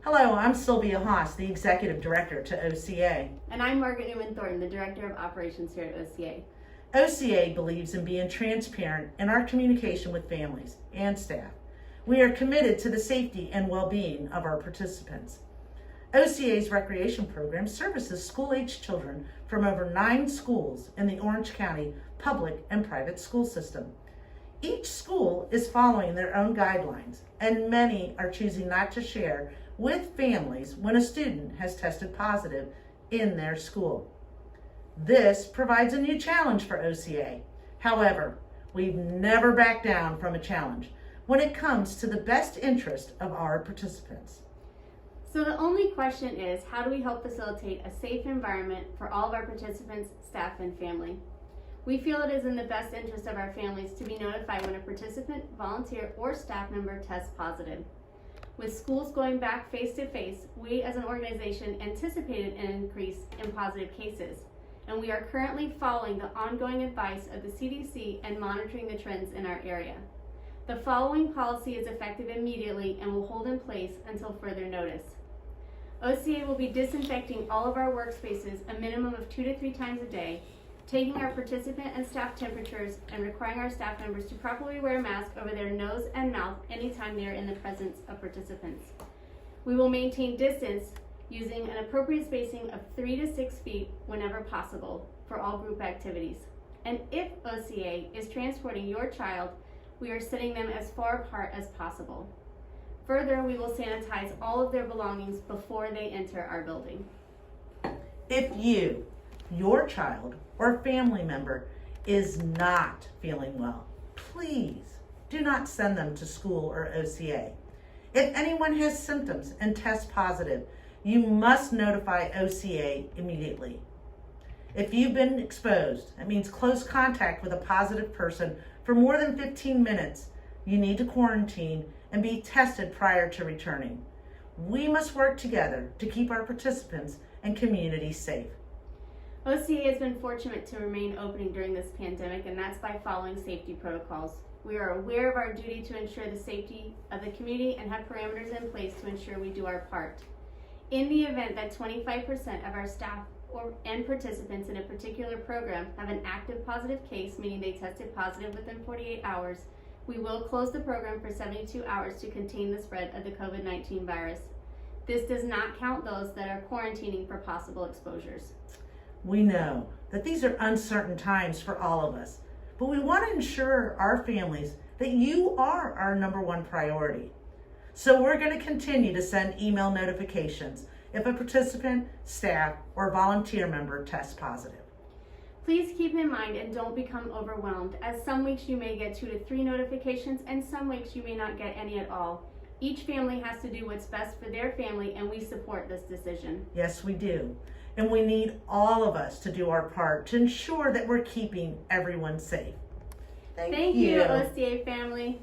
Hello, I'm Sylvia Haas, the Executive Director to OCA. And I'm Margaret Newman Thornton, the Director of Operations here at OCA. OCA believes in being transparent in our communication with families and staff. We are committed to the safety and well-being of our participants. OCA's recreation program services school-aged children from over 9 schools in the Orange County public and private school system. Each school is following their own guidelines, and many are choosing not to share with families when a student has tested positive in their school. This provides a new challenge for OCA. However, we've never backed down from a challenge when it comes to the best interest of our participants. So the only question is, how do we help facilitate a safe environment for all of our participants, staff, and family? We feel it is in the best interest of our families to be notified when a participant, volunteer, or staff member tests positive. With schools going back face-to-face, we as an organization anticipated an increase in positive cases, and we are currently following the ongoing advice of the CDC and monitoring the trends in our area. The following policy is effective immediately and will hold in place until further notice. OCA will be disinfecting all of our workspaces a minimum of 2 to 3 times a day, taking our participant and staff temperatures, and requiring our staff members to properly wear a mask over their nose and mouth anytime they are in the presence of participants. We will maintain distance using an appropriate spacing of 3 to 6 feet whenever possible for all group activities. And if OCA is transporting your child, we are setting them as far apart as possible. Further, we will sanitize all of their belongings before they enter our building. If you, your child, or family member is not feeling well, please do not send them to school or OCA. If anyone has symptoms and tests positive, you must notify OCA immediately. If you've been exposed, that means close contact with a positive person for more than 15 minutes, you need to quarantine and be tested prior to returning. We must work together to keep our participants and community safe. OCA has been fortunate to remain opening during this pandemic, and that's by following safety protocols. We are aware of our duty to ensure the safety of the community and have parameters in place to ensure we do our part. In the event that 25% of our staff and participants in a particular program have an active positive case, meaning they tested positive within 48 hours, we will close the program for 72 hours to contain the spread of the COVID-19 virus. This does not count those that are quarantining for possible exposures. We know that these are uncertain times for all of us, but we want to ensure our families that you are our #1 priority. So we're going to continue to send email notifications if a participant, staff, or volunteer member tests positive. Please keep in mind and don't become overwhelmed, as some weeks you may get 2 to 3 notifications and some weeks you may not get any at all. Each family has to do what's best for their family, and we support this decision. Yes, we do. And we need all of us to do our part to ensure that we're keeping everyone safe. Thank you, OCA family.